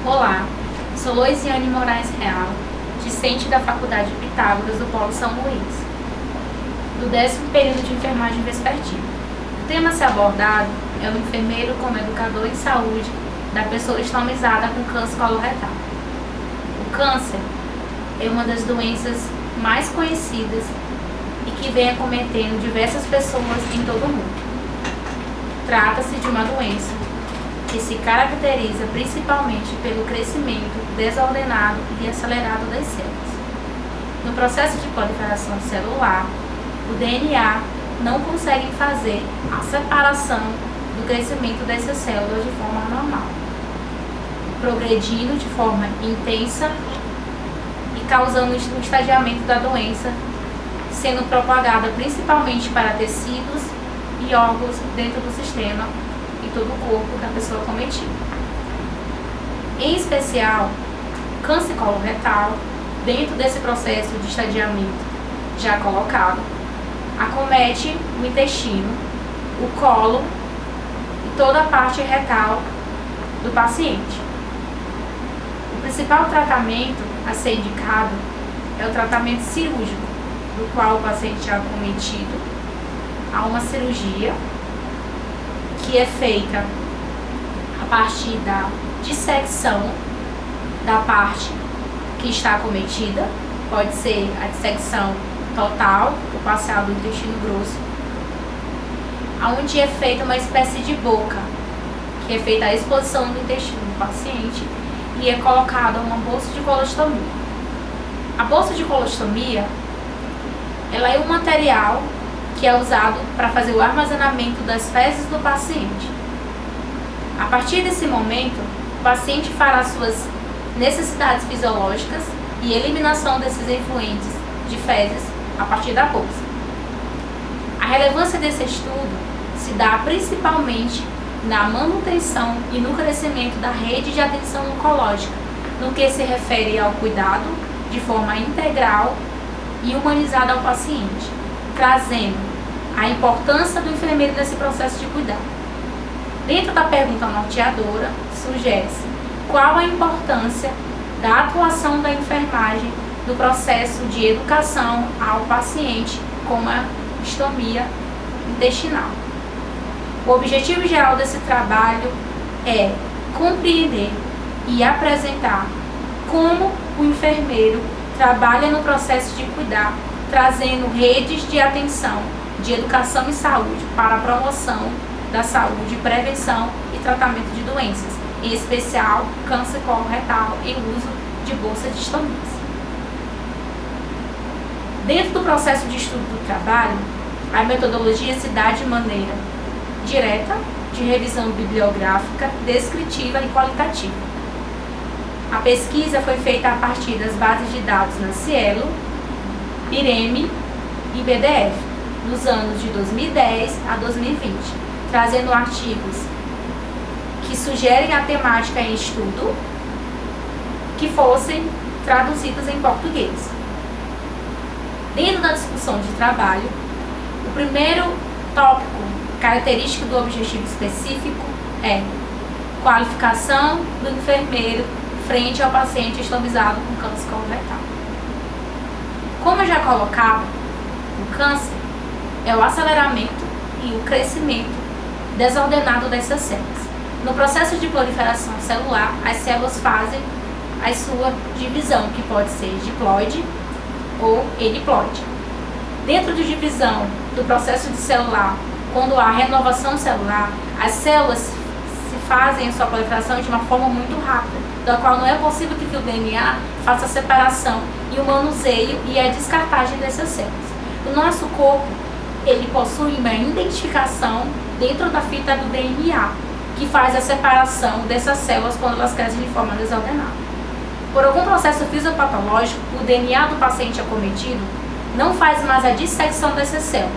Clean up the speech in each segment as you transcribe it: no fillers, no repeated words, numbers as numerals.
Olá, sou Loisiane Moraes Real, discente da Faculdade Pitágoras do Polo São Luís, do 10º período de enfermagem vespertina. O tema a ser abordado é o enfermeiro como educador em saúde da pessoa estomizada com câncer coloretal. O câncer é uma das doenças mais conhecidas e que vem acometendo diversas pessoas em todo o mundo. Trata-se de uma doença que se caracteriza principalmente pelo crescimento desordenado e acelerado das células. No processo de proliferação celular, o DNA não consegue fazer a separação do crescimento dessas células de forma normal, progredindo de forma intensa e causando o estadiamento da doença, sendo propagada principalmente para tecidos e órgãos dentro do sistema e todo o corpo da pessoa acometida. Em especial, o câncer coloretal, dentro desse processo de estadiamento já colocado, acomete o intestino, o colo e toda a parte retal do paciente. O principal tratamento a ser indicado é o tratamento cirúrgico, do qual o paciente é acometido a uma cirurgia que é feita a partir da dissecção da parte que está acometida, pode ser a dissecção total ou parcial do intestino grosso, onde é feita uma espécie de boca, que é feita a exposição do intestino do paciente e é colocada uma bolsa de colostomia. A bolsa de colostomia, ela é um material que é usado para fazer o armazenamento das fezes do paciente. A partir desse momento, o paciente fará suas necessidades fisiológicas e eliminação desses efluentes de fezes a partir da bolsa. A relevância desse estudo se dá principalmente na manutenção e no crescimento da rede de atenção oncológica, no que se refere ao cuidado de forma integral e humanizada ao paciente, trazendo a importância do enfermeiro nesse processo de cuidado. Dentro da pergunta norteadora, sugere-se qual a importância da atuação da enfermagem no processo de educação ao paciente com a estomia intestinal. O objetivo geral desse trabalho é compreender e apresentar como o enfermeiro trabalha no processo de cuidar, trazendo redes de atenção de educação e saúde para a promoção da saúde, prevenção e tratamento de doenças, em especial câncer coloretal e uso de bolsa de estomias. Dentro do processo de estudo do trabalho, a metodologia se dá de maneira direta, de revisão bibliográfica, descritiva e qualitativa. A pesquisa foi feita a partir das bases de dados na Cielo, IREME e BDF, nos anos de 2010 a 2020, trazendo artigos que sugerem a temática em estudo que fossem traduzidos em português. Dentro da discussão de trabalho, o primeiro tópico característico do objetivo específico é qualificação do enfermeiro frente ao paciente estomizado com câncer coloretal. Como já colocado, o câncer é o aceleramento e o crescimento desordenado dessas células. No processo de proliferação celular, as células fazem a sua divisão, que pode ser diploide ou eliploide. Dentro de divisão do processo de celular, quando há renovação celular, as células se fazem a sua proliferação de uma forma muito rápida, da qual não é possível que o DNA faça a separação e o manuseio e a descartagem dessas células. O nosso corpo, ele possui uma identificação dentro da fita do DNA, que faz a separação dessas células quando elas crescem de forma desordenada. Por algum processo fisiopatológico, o DNA do paciente acometido não faz mais a dissecção dessas células.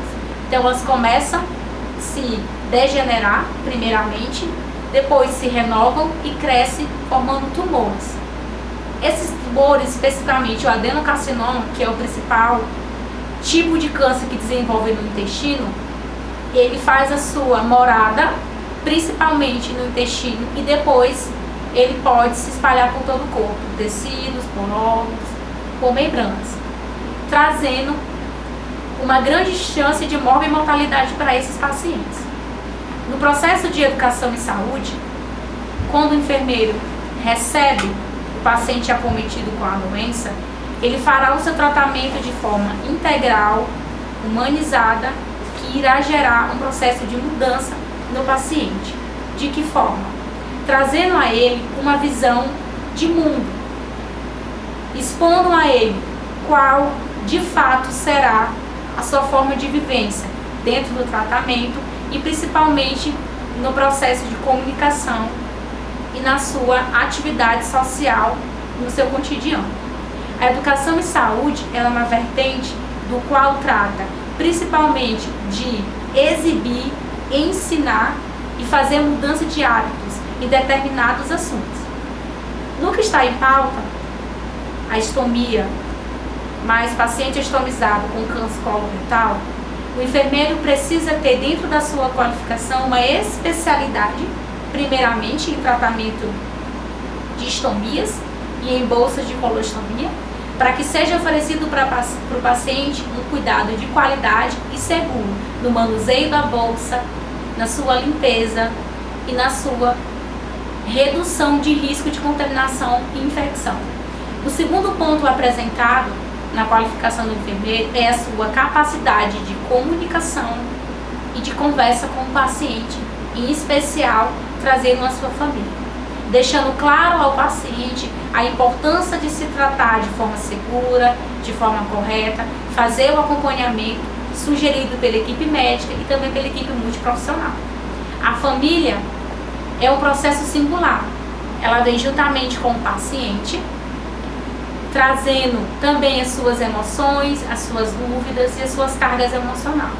Então elas começam a se degenerar, primeiramente, depois se renovam e crescem formando tumores. Esses tumores, especificamente o adenocarcinoma, que é o principal tipo de câncer que desenvolve no intestino, ele faz a sua morada principalmente no intestino e depois ele pode se espalhar por todo o corpo, por tecidos, por órgãos, por membranas, trazendo uma grande chance de morte e mortalidade para esses pacientes. No processo de educação e saúde, quando o enfermeiro recebe o paciente acometido com a doença, ele fará o seu tratamento de forma integral, humanizada, que irá gerar um processo de mudança no paciente. De que forma? Trazendo a ele uma visão de mundo, expondo a ele qual de fato será a sua forma de vivência dentro do tratamento e principalmente no processo de comunicação e na sua atividade social no seu cotidiano. A educação em saúde ela é uma vertente do qual trata principalmente de exibir, ensinar e fazer mudança de hábitos em determinados assuntos. No que está em pauta, a estomia, mais paciente estomizado com câncer coloretal, o enfermeiro precisa ter dentro da sua qualificação uma especialidade, primeiramente em tratamento de estomias e em bolsas de colostomia, para que seja oferecido para o paciente um cuidado de qualidade e seguro no manuseio da bolsa, na sua limpeza e na sua redução de risco de contaminação e infecção. O segundo ponto apresentado na qualificação do enfermeiro é a sua capacidade de comunicação e de conversa com o paciente, em especial trazendo a sua família, deixando claro ao paciente a importância de se tratar de forma segura, de forma correta, fazer o acompanhamento sugerido pela equipe médica e também pela equipe multiprofissional. A família é um processo singular, ela vem juntamente com o paciente, trazendo também as suas emoções, as suas dúvidas e as suas cargas emocionais.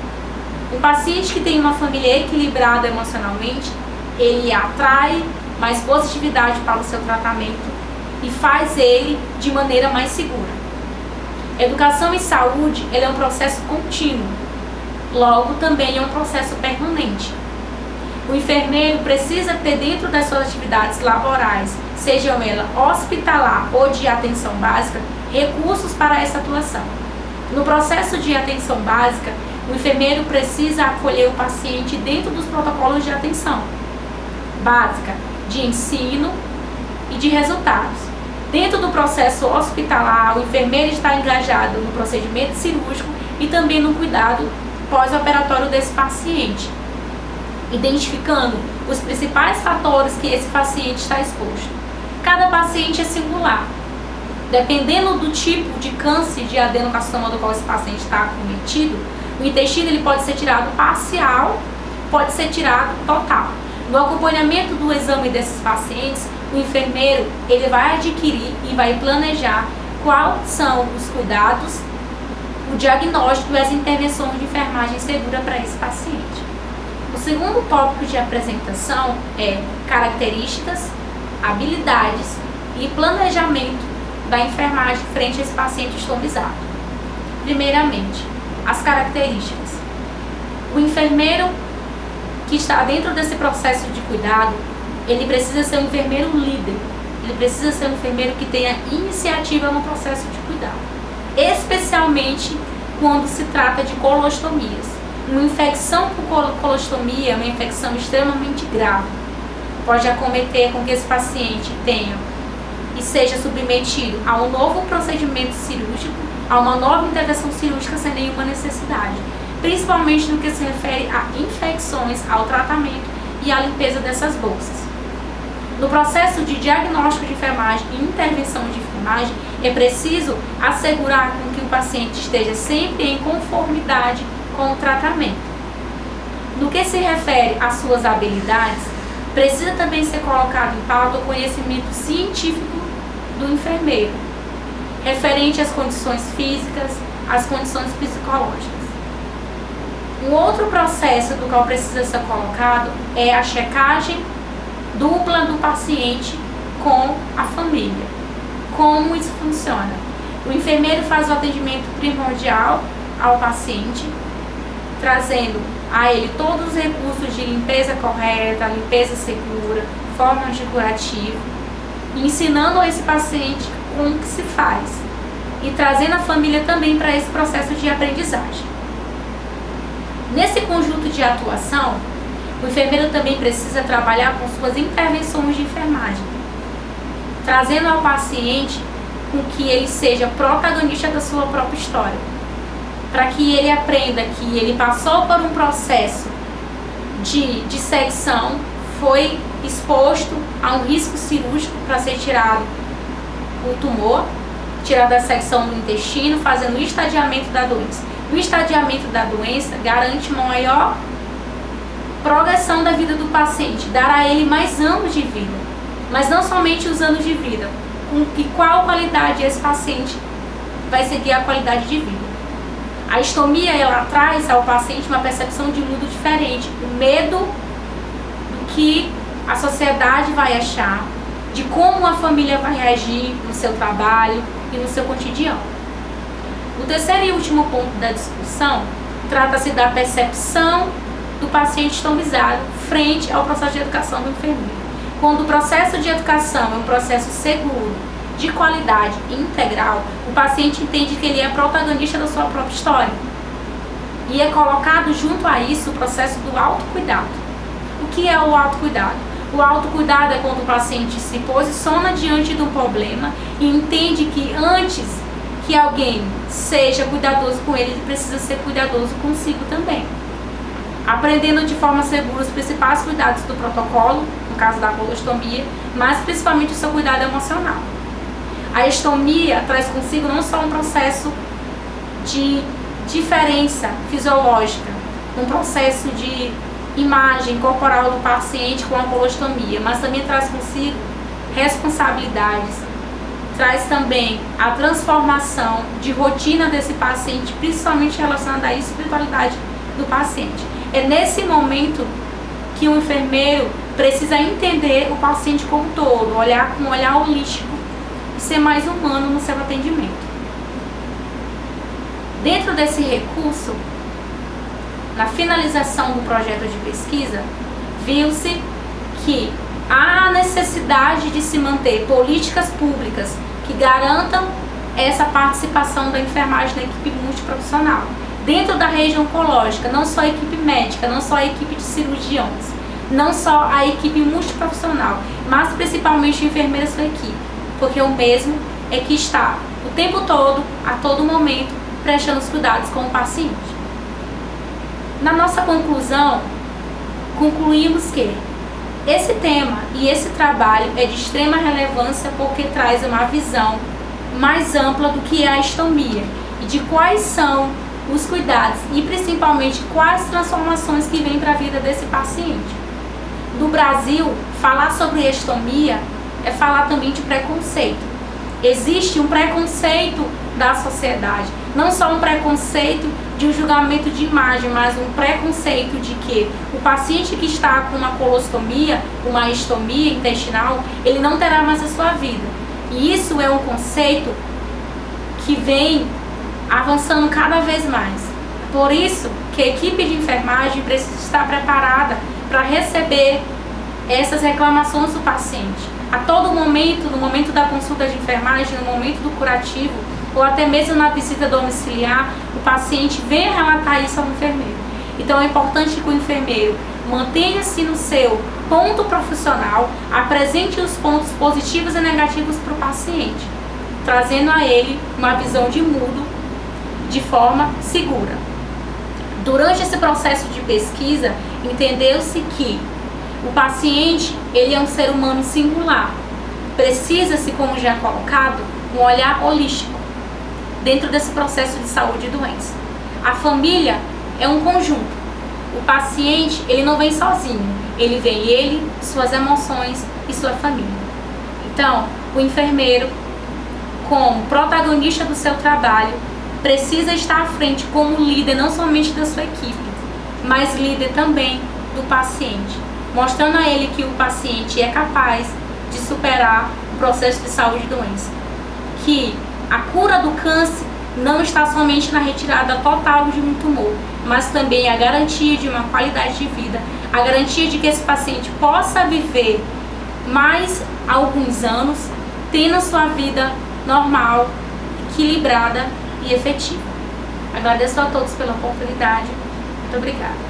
Um paciente que tem uma família equilibrada emocionalmente, ele atrai mais positividade para o seu tratamento e faz ele de maneira mais segura. Educação em saúde, ele é um processo contínuo, logo também é um processo permanente. O enfermeiro precisa ter dentro das suas atividades laborais, sejam elas hospitalar ou de atenção básica, recursos para essa atuação. No processo de atenção básica, o enfermeiro precisa acolher o paciente dentro dos protocolos de atenção básica, de ensino e de resultados. Dentro do processo hospitalar, o enfermeiro está engajado no procedimento cirúrgico e também no cuidado pós-operatório desse paciente, identificando os principais fatores que esse paciente está exposto. Cada paciente é singular. Dependendo do tipo de câncer de adenocarcinoma do qual esse paciente está acometido, o intestino ele pode ser tirado parcial, pode ser tirado total. No acompanhamento do exame desses pacientes, o enfermeiro ele vai adquirir e vai planejar quais são os cuidados, o diagnóstico e as intervenções de enfermagem segura para esse paciente. O segundo tópico de apresentação é características, habilidades e planejamento da enfermagem frente a esse paciente estomizado. Primeiramente, as características. O enfermeiro que está dentro desse processo de cuidado, ele precisa ser um enfermeiro líder, ele precisa ser um enfermeiro que tenha iniciativa no processo de cuidado, especialmente quando se trata de colostomias. Uma infecção por colostomia é uma infecção extremamente grave, pode acometer com que esse paciente tenha e seja submetido a um novo procedimento cirúrgico, a uma nova intervenção cirúrgica sem nenhuma necessidade, principalmente no que se refere a infecções, ao tratamento e à limpeza dessas bolsas. No processo de diagnóstico de enfermagem e intervenção de enfermagem, é preciso assegurar com que o paciente esteja sempre em conformidade com o tratamento. No que se refere às suas habilidades, precisa também ser colocado em pauta o conhecimento científico do enfermeiro, referente às condições físicas, às condições psicológicas. Um outro processo do qual precisa ser colocado é a checagem dupla do paciente com a família. Como isso funciona? O enfermeiro faz o atendimento primordial ao paciente, trazendo a ele todos os recursos de limpeza correta, limpeza segura, formas de curativo, ensinando a esse paciente como que se faz e trazendo a família também para esse processo de aprendizagem. Nesse conjunto de atuação, o enfermeiro também precisa trabalhar com suas intervenções de enfermagem, trazendo ao paciente com que ele seja protagonista da sua própria história, para que ele aprenda que ele passou por um processo de dissecção, foi exposto a um risco cirúrgico para ser tirado o tumor, tirado a secção do intestino, fazendo o estadiamento da doença. O estadiamento da doença garante maior progressão da vida do paciente, dará a ele mais anos de vida, mas não somente os anos de vida, com que qual qualidade esse paciente vai seguir a qualidade de vida. A estomia, ela traz ao paciente uma percepção de mundo diferente, o medo do que a sociedade vai achar, de como a família vai reagir no seu trabalho e no seu cotidiano. O terceiro e último ponto da discussão trata-se da percepção do paciente estomizado frente ao processo de educação do enfermeiro. Quando o processo de educação é um processo seguro, de qualidade e integral, o paciente entende que ele é protagonista da sua própria história. E é colocado junto a isso o processo do autocuidado. O que é o autocuidado? O autocuidado é quando o paciente se posiciona diante de um problema e entende que antes que alguém seja cuidadoso com ele, ele precisa ser cuidadoso consigo também. Aprendendo de forma segura os principais cuidados do protocolo, no caso da colostomia, mas principalmente o seu cuidado emocional. A estomia traz consigo não só um processo de diferença fisiológica, um processo de imagem corporal do paciente com a colostomia, mas também traz consigo responsabilidades, traz também a transformação de rotina desse paciente, principalmente relacionada à espiritualidade do paciente. É nesse momento que o enfermeiro precisa entender o paciente como um todo, olhar com um olhar holístico e ser mais humano no seu atendimento. Dentro desse recurso, na finalização do projeto de pesquisa, viu-se que há necessidade de se manter políticas públicas que garantam essa participação da enfermagem na equipe multiprofissional. Dentro da rede oncológica, não só a equipe médica, não só a equipe de cirurgiões, não só a equipe multiprofissional, mas principalmente o enfermeiro e sua equipe, porque o mesmo é que está o tempo todo, a todo momento, prestando os cuidados com o paciente. Na nossa conclusão, concluímos que esse tema e esse trabalho é de extrema relevância porque traz uma visão mais ampla do que é a estomia e de quais são os cuidados e principalmente quais transformações que vêm para a vida desse paciente. No Brasil, falar sobre estomia é falar também de preconceito. Existe um preconceito da sociedade, não só um preconceito de um julgamento de imagem, mas um preconceito de que o paciente que está com uma colostomia, uma estomia intestinal, ele não terá mais a sua vida. E isso é um conceito que vem avançando cada vez mais. Por isso que a equipe de enfermagem precisa estar preparada para receber essas reclamações do paciente. A todo momento, no momento da consulta de enfermagem, no momento do curativo, ou até mesmo na visita domiciliar, o paciente vem relatar isso ao enfermeiro. Então é importante que o enfermeiro mantenha-se no seu ponto profissional, apresente os pontos positivos e negativos para o paciente, trazendo a ele uma visão de mundo de forma segura. Durante esse processo de pesquisa, entendeu-se que o paciente, ele é um ser humano singular. Precisa-se, como já é colocado, um olhar holístico dentro desse processo de saúde e doença. A família é um conjunto. O paciente, ele não vem sozinho. Ele vem ele, suas emoções e sua família. Então, o enfermeiro, como protagonista do seu trabalho, precisa estar à frente como líder não somente da sua equipe, mas líder também do paciente, mostrando a ele que o paciente é capaz de superar o processo de saúde e doença, que a cura do câncer não está somente na retirada total de um tumor, mas também a garantia de uma qualidade de vida, a garantia de que esse paciente possa viver mais alguns anos tendo a sua vida normal, equilibrada e efetiva. Agradeço a todos pela oportunidade. Muito obrigada.